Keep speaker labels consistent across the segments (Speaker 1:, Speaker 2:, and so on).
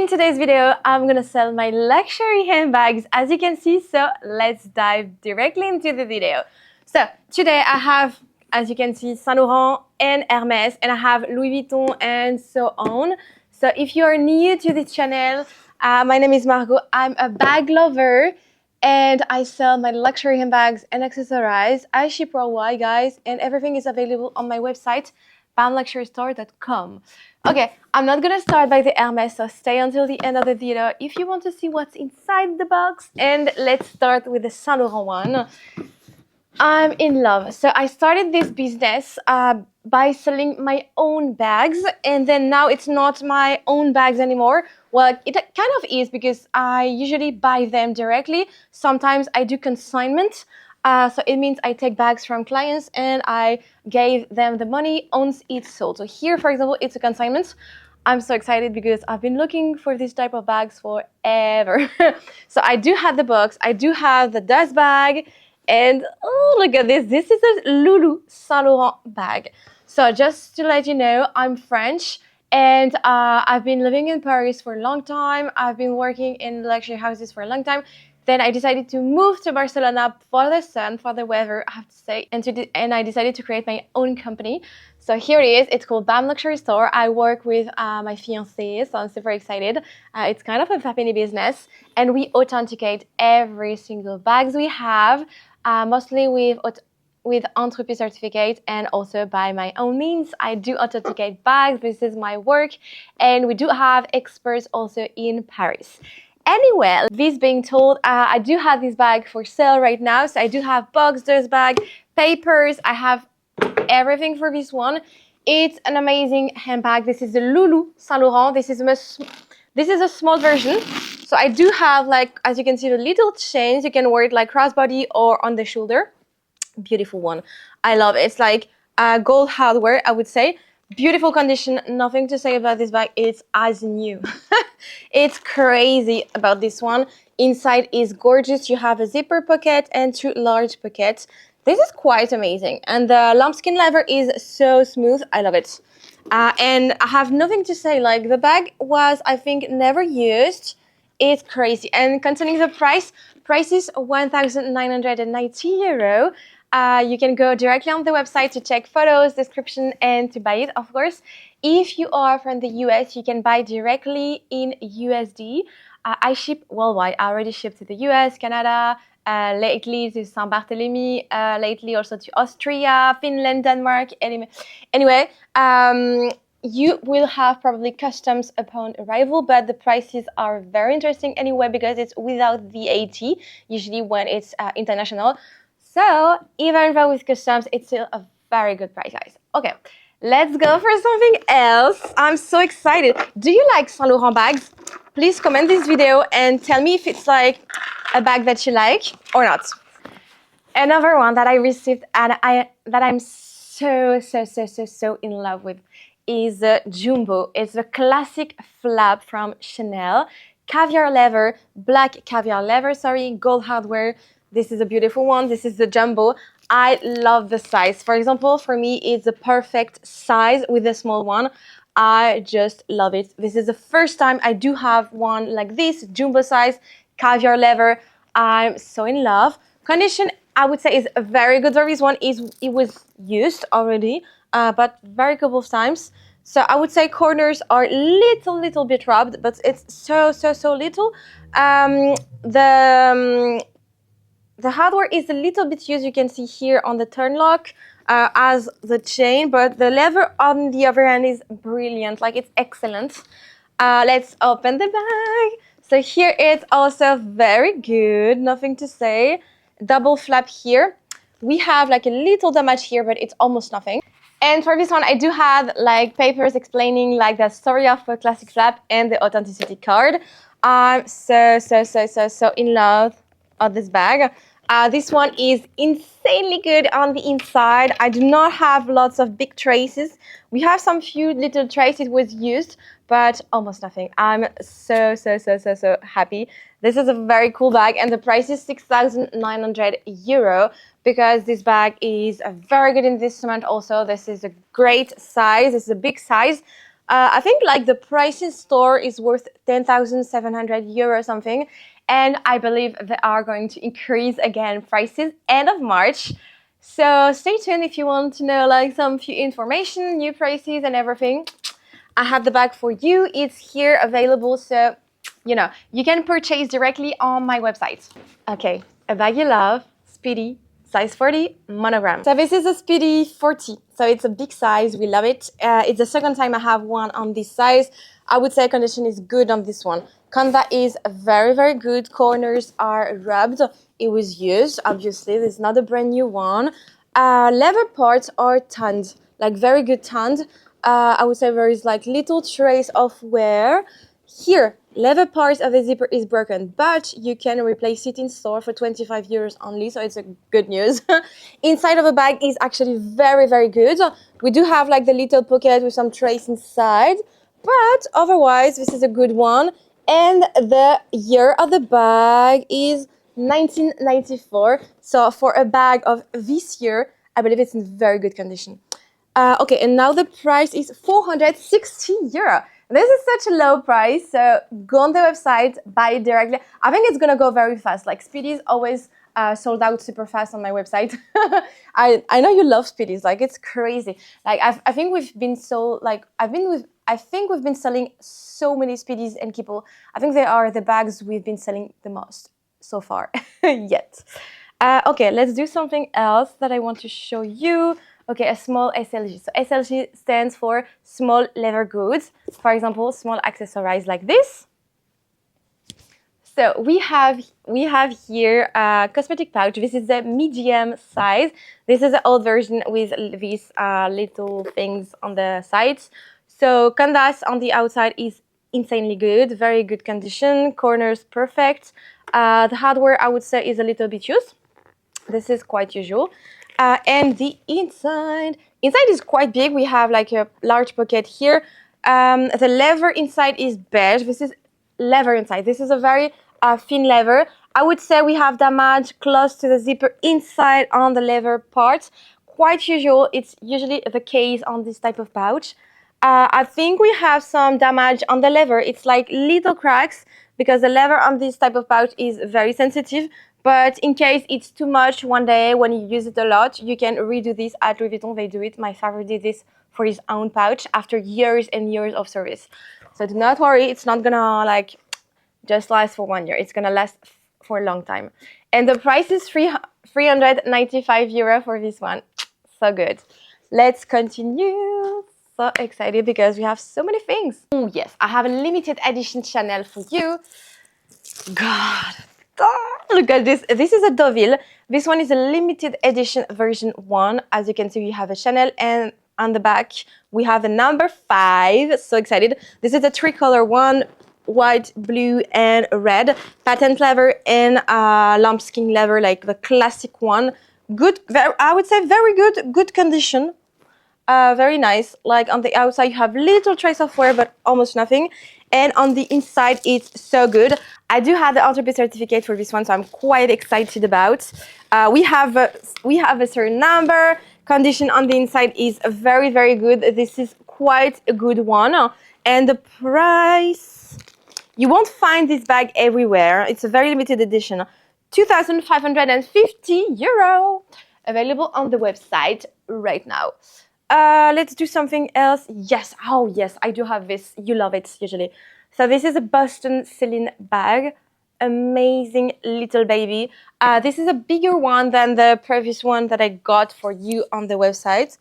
Speaker 1: In today's video, I'm gonna sell my luxury handbags, as you can see, so let's dive directly into the video. So today I have, as you can see, Saint Laurent and Hermès, and I have Louis Vuitton and so on. So if you are new to this channel, my name is Margot. I'm a bag lover and I sell my luxury handbags and accessories. I ship worldwide, guys, and everything is available on my website, pamluxurystore.com. Okay, I'm not gonna start by the Hermès, so stay until the end of the video if you want to see what's inside the box. And let's start with the Saint Laurent one. I'm in love. So I started this business by selling my own bags, and then now it's not my own bags anymore. Well, it kind of is because I usually buy them directly. Sometimes I do consignment. So it means I take bags from clients and I gave them the money once it's sold. So here, for example, it's a consignment. I'm so excited because I've been looking for this type of bags forever. So I do have the box, I do have the dust bag, and oh, look at this. This is a Loulou Saint Laurent bag. So just to let you know, I'm French and I've been living in Paris for a long time. I've been working in luxury houses for a long time. Then I decided to move to Barcelona for the sun, for the weather, I have to say, and I decided to create my own company. So here it is. It's called PM Luxury Store. I work with my fiancé, so I'm super excited. It's kind of a family business, and we authenticate every single bags we have, mostly with entreprise certificate and also by my own means. I do authenticate bags. This is my work, and we do have experts also in Paris. Anyway, this being told, I do have this bag for sale right now. So I do have box, dust bag, papers. I have everything for this one. It's an amazing handbag. This is the Loulou Saint Laurent. This is a small version. So I do have, like, as you can see, the little chains. You can wear it like crossbody or on the shoulder. Beautiful one. I love it. It's like gold hardware, I would say. Beautiful condition, nothing to say about this bag. It's as new. It's crazy about this one. Inside is gorgeous. You have a zipper pocket and two large pockets. This is quite amazing. And the lambskin leather is so smooth. I love it. And I have nothing to say. Like, the bag was, I think, never used. It's crazy. And concerning the price is 1,990 euro. You can go directly on the website to check photos, description, and to buy it, of course. If you are from the US, you can buy directly in USD. I ship worldwide. I already shipped to the US, Canada, lately to Saint Barthélemy, lately also to Austria, Finland, Denmark. Anyway, you will have probably customs upon arrival, but the prices are very interesting anyway because it's without VAT, usually when it's international. So even though with customs, it's still a very good price, guys. Okay, let's go for something else. I'm so excited. Do you like Saint Laurent bags? Please comment this video and tell me if it's like a bag that you like or not. Another one that I received and that I'm so in love with is the Jumbo. It's the classic flap from Chanel. Caviar leather, black caviar leather, gold hardware. This is a beautiful one. This is the Jumbo. I love the size. For example, for me, it's the perfect size with the small one. I just love it. This is the first time I do have one like this, Jumbo size, caviar leather. I'm so in love. Condition, I would say, is very good. This one it was used already, but very couple of times. So I would say corners are little bit rubbed, but it's so little. The hardware is a little bit used, you can see here on the turn lock as the chain, but the leather on the other hand is brilliant, like it's excellent. Let's open the bag. So here it's also very good, nothing to say. Double flap here. We have like a little damage here, but it's almost nothing. And for this one, I do have like papers explaining like the story of a classic flap and the authenticity card. I'm so in love of this bag. This one is insanely good on the inside. I do not have lots of big traces. We have some few little traces was used, but almost nothing. I'm so happy. This is a very cool bag, and the price is 6,900 euro because this bag is very good investment also. This is a great size. This is a big size. I think like the price in store is worth 10,700 euro or something. And I believe they are going to increase again prices end of March. So stay tuned if you want to know like some few information, new prices and everything. I have the bag for you. It's here available, so you know you can purchase directly on my website. Okay, a bag you love, Speedy, size 40, monogram. So this is a Speedy 40, so it's a big size. We love it. It's the second time I have one on this size. I would say condition is good on this one. Canvas is very, very good. Corners are rubbed. It was used, obviously. This is not a brand new one. Leather parts are tanned, like very good tanned. I would say there is like little trace of wear. Here, leather part of the zipper is broken, but you can replace it in store for 25 euros only, so it's a good news. Inside of the bag is actually very, very good. We do have like the little pocket with some trace inside, but otherwise this is a good one. And the year of the bag is 1994. So for a bag of this year, I believe it's in very good condition. Okay, and now the price is 460 euro. This is such a low price, so go on the website, buy it directly. I think it's gonna go very fast. Like Speedy's always sold out super fast on my website. I know you love Speedy's, like it's crazy. Like I think we've been so like I think we've been selling so many Speedies and Kipple. I think they are the bags we've been selling the most so far yet. Okay, let's do something else that I want to show you. Okay, a small SLG. So SLG stands for small leather goods. For example, small accessories like this. So we have here a cosmetic pouch. This is the medium size. This is the old version with these little things on the sides. So canvas on the outside is insanely good, very good condition. Corners perfect. The hardware I would say is a little bit used. This is quite usual. And the inside is quite big. We have like a large pocket here. The leather inside is beige. This is leather inside. This is a very thin leather. I would say we have damage close to the zipper inside on the leather part. Quite usual. It's usually the case on this type of pouch. I think we have some damage on the leather. It's like little cracks because the leather on this type of pouch is very sensitive. But in case it's too much one day when you use it a lot, you can redo this at Louis Vuitton. They do it. My father did this for his own pouch after years and years of service. So do not worry. It's not gonna like just last for 1 year. It's gonna last for a long time. And the price is 395 euro for this one. So good. Let's continue. So excited because we have so many things. Oh yes, I have a limited edition Chanel for you. God. Oh, look at this. This is a Deauville. This one is a limited edition version 1. As you can see, we have a Chanel, and on the back we have a number 5. So excited. This is a tricolor one, white, blue and red. Patent leather and lambskin leather, like the classic one. Good, I would say very good condition. Very nice. Like on the outside you have little trace of wear but almost nothing, and on the inside it's so good. I do have the entrepreneur certificate for this one, so I'm quite excited about. We have a certain number. Condition on the inside is very good. This is quite a good one, and the price, you won't find this bag everywhere. It's a very limited edition. 2,550 euro, available on the website right now. Let's do something else. Yes, oh yes, I do have this. You love it usually. So this is a Boston Celine bag. Amazing little baby. This is a bigger one than the previous one that I got for you on the website.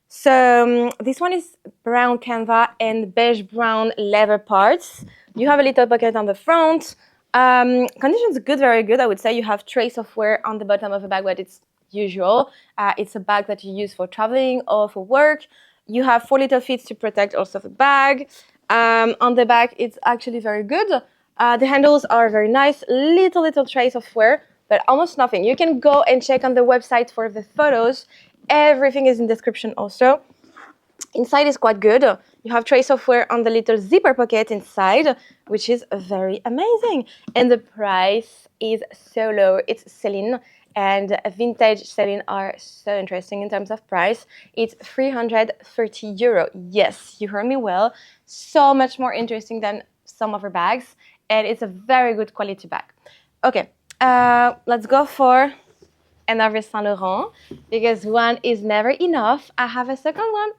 Speaker 1: So this one is brown canvas and beige brown leather parts. You have a little pocket on the front. Conditions good, very good. I would say you have trace of wear on the bottom of the bag, but it's usual. It's a bag that you use for traveling or for work. You have 4 little feet to protect also the bag. On the back, it's actually very good. The handles are very nice. Little trace of wear, but almost nothing. You can go and check on the website for the photos. Everything is in description also. Inside is quite good. You have trace of wear on the little zipper pocket inside, which is very amazing. And the price is so low. It's Celine. and vintage selling are so interesting in terms of price. It's 330 euro. Yes, you heard me well. So much more interesting than some of her bags, and it's a very good quality bag. Okay, let's go for another Saint Laurent, because one is never enough. I have a second one.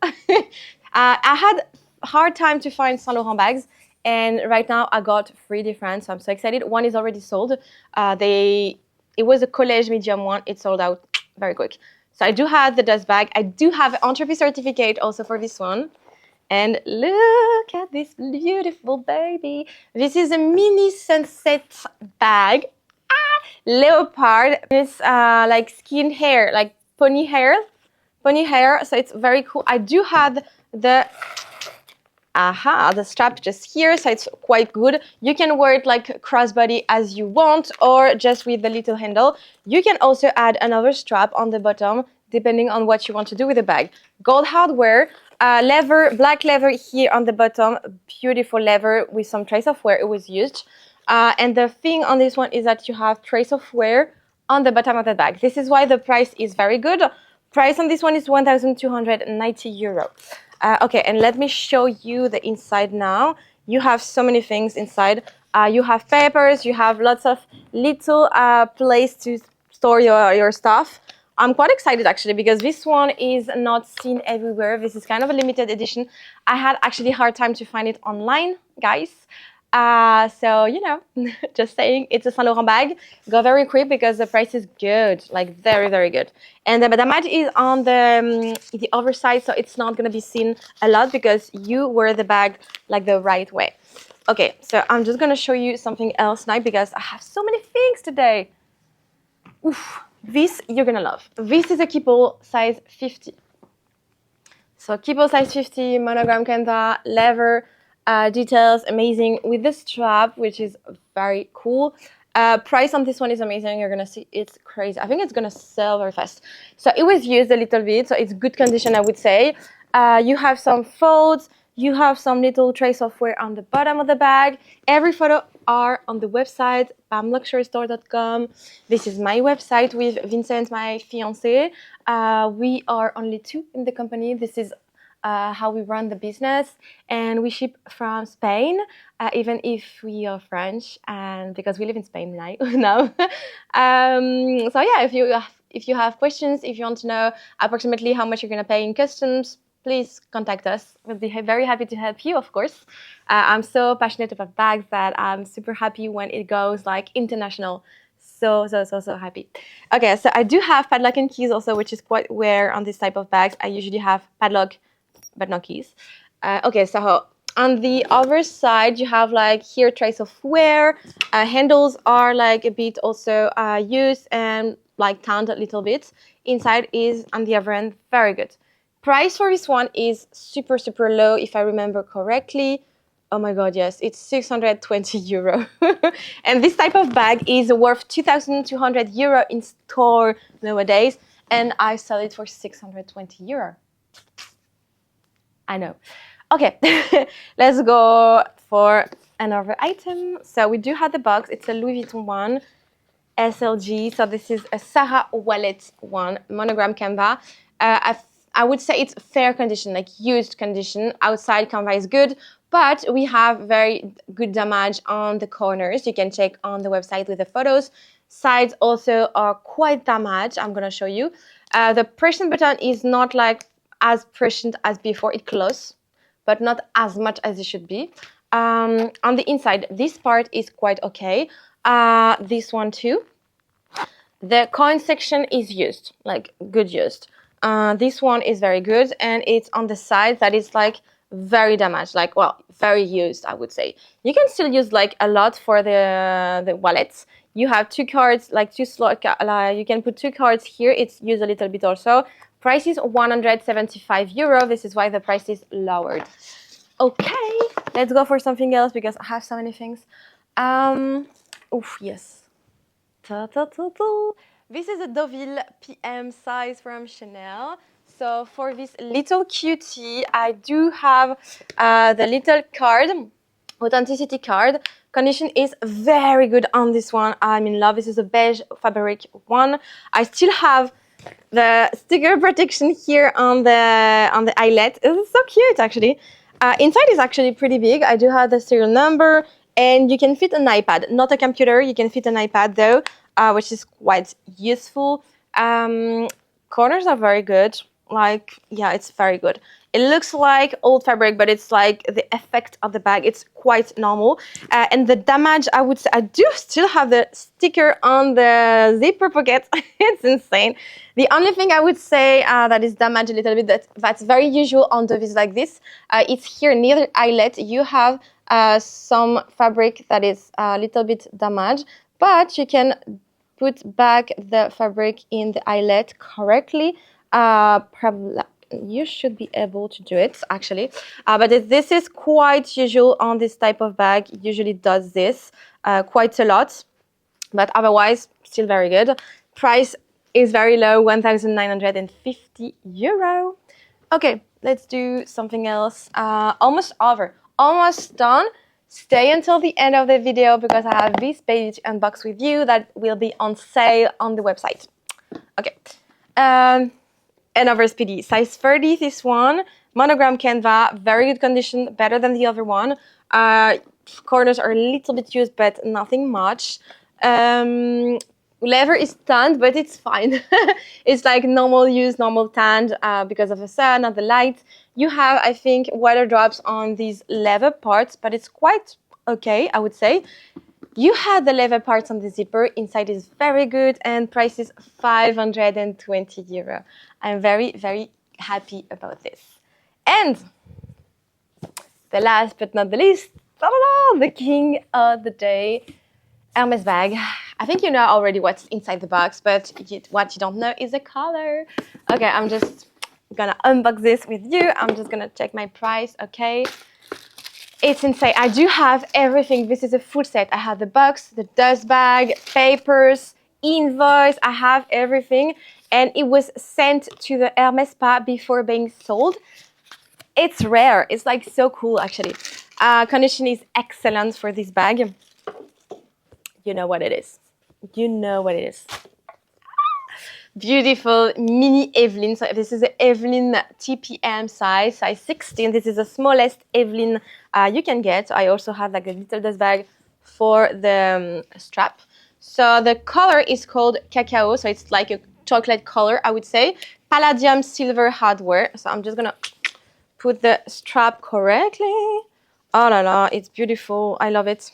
Speaker 1: I had a hard time to find Saint Laurent bags, and right now I got 3 different, so I'm so excited. One is already sold. It was a college medium one. It sold out very quick. So I do have the dust bag. I do have an entreprise certificate also for this one. And look at this beautiful baby. This is a mini sunset bag. Leopard. It's like skin hair, like pony hair. So it's very cool. I do have the strap just here, so it's quite good. You can wear it like crossbody as you want, or just with the little handle. You can also add another strap on the bottom, depending on what you want to do with the bag. Gold hardware, leather, black leather here on the bottom, beautiful leather with some trace of wear it was used. And the thing on this one is that you have trace of wear on the bottom of the bag. This is why the price is very good. Price on this one is 1,290 euro. Okay, and let me show you the inside now. You have so many things inside. You have papers, you have lots of little place to store your stuff. I'm quite excited actually, because this one is not seen everywhere. This is kind of a limited edition. I had actually a hard time to find it online, guys. So, you know, just saying, it's a Saint Laurent bag. Go very quick because the price is good, like very, very good. And the damage is on the other side, so it's not going to be seen a lot because you wear the bag like the right way. Okay, so I'm just going to show you something else now because I have so many things today. Oof, this you're going to love. This is a Keeple size 50. So Keeple size 50, monogram canvas, leather, details, amazing, with the strap, which is very cool. Price on this one is amazing. You're gonna see it's crazy. I think it's gonna sell very fast. So it was used a little bit, so it's good condition, I would say. You have some folds, you have some little trace of wear on the bottom of the bag. Every photo are on the website, pamluxury.com. This is my website with Vincent, my fiancé. We are only 2 in the company. This is how we run the business, and we ship from Spain, even if we are French, and because we live in Spain now. So yeah, if you have questions, if you want to know approximately how much you're going to pay in customs, please contact us. We'll be very happy to help you, of course. I'm so passionate about bags that I'm super happy when it goes like international. So happy. Okay, so I do have padlock and keys also, which is quite rare on this type of bags. I usually have padlock but no keys. Okay, so on the other side, you have like here trace of wear. Handles are like a bit also used and like tanned a little bit. Inside is on the other end very good. Price for this one is super low, if I remember correctly. Oh my god, yes, it's 620 euro. And this type of bag is worth 2,200 euro in store nowadays, and I sell it for 620 euro. I know. Okay, let's go for another item. So we do have the box. It's a Louis Vuitton one, SLG. So this is a Sarah wallet one, monogram canvas. I would say it's fair condition, like used condition. Outside canvas is good, but we have very good damage on the corners. You can check on the website with the photos. Sides also are quite damaged. I'm gonna show you. The pressure button is not like as prescient as before. It close, but not as much as it should be. On the inside, this part is quite okay. This one too. The coin section is used, like good used. This one is very good, and it's on the side that is like very damaged, like, well, very used, I would say. You can still use like a lot for the wallets. You have 2 cards, like 2 slot, you can put 2 cards here. It's used a little bit also. Price is 175 euro. This is why the price is lowered. Okay, let's go for something else because I have so many things. Yes. This is a Deauville PM size from Chanel. So for this little cutie, I do have the little card. authenticity card. Condition is very good on this one. I'm in love. This is a beige fabric one. I still have the sticker protection here on the eyelet. This is so cute, actually. Inside is actually pretty big. I do have the serial number, and you can fit an iPad, not a computer. You can fit an iPad though, which is quite useful. Corners are very good. Like, yeah, it's very good. It looks like old fabric, but it's like the effect of the bag. It's quite normal. And the damage, I would say, I do still have the sticker on the zipper pocket. It's insane. The only thing I would say that is damaged a little bit, that's very usual on duvets like this, it's here near the eyelet. You have some fabric that is a little bit damaged, but you can put back the fabric in the eyelet correctly. Probably you should be able to do it, actually, but this is quite usual on this type of bag. It usually does this quite a lot, but otherwise still very good. Price is very low, 1,950 euro. Okay, let's do something else. Almost over, almost done. Stay until the end of the video because I have this baby to unbox with you that will be on sale on the website. Okay. Another SPD, size 30, this one, monogram canvas, very good condition, better than the other one. Corners are a little bit used, but nothing much. Leather is tanned, but it's fine. It's like normal use, normal tanned because of the sun and the light. You have, I think, water drops on these leather parts, but it's quite okay, I would say. You had the leather parts on the zipper. Inside is very good, and price is 520 euro. I'm very, very happy about this. And the last but not the least, the king of the day, Hermès bag. I think you know already what's inside the box, but what you don't know is the color. Okay, I'm just gonna unbox this with you. I'm just gonna check my price, okay? It's insane. I do have everything. This is a full set. I have the box, the dust bag, papers, invoice. I have everything. And it was sent to the Hermès spa before being sold. It's rare. It's like so cool, actually. Condition is excellent for this bag. You know what it is. You know what it is. Beautiful mini Evelyn. So this is the Evelyn TPM size 16. This is the smallest Evelyn you can get. I also have like a little dust bag for the strap. So the color is called cacao. So it's like a chocolate color, I would say. Palladium silver hardware. So I'm just gonna put the strap correctly. Oh la la, it's beautiful. I love it.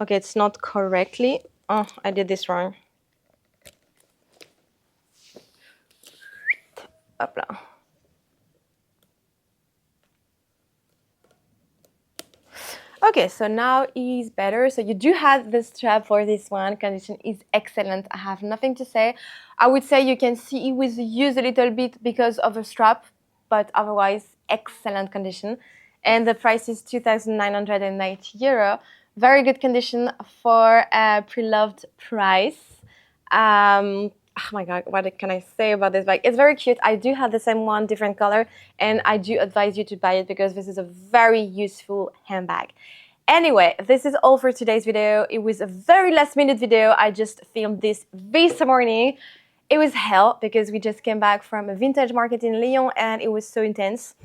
Speaker 1: Okay, it's not correctly. Oh, I did this wrong. Hopla. Okay, so now is better. So you do have the strap for this one. Condition is excellent. I have nothing to say. I would say you can see it was used a little bit because of the strap, but otherwise excellent condition. And the price is 2,990 euro. Very good condition for a pre-loved price. Oh my god, what can I say about this bag? It's very cute. I do have the same one, different color, and I do advise you to buy it because this is a very useful handbag. Anyway, this is all for today's video. It was a very last minute video. I just filmed this morning. It was hell because we just came back from a vintage market in Lyon and it was so intense.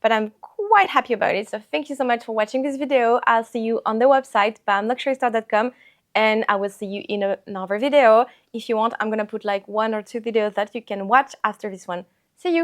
Speaker 1: But I'm quite happy about it. So thank you so much for watching this video. I'll see you on the website, bamluxurystore.com. And I will see you in another video. If you want, I'm gonna put like 1 or 2 videos that you can watch after this one. See you!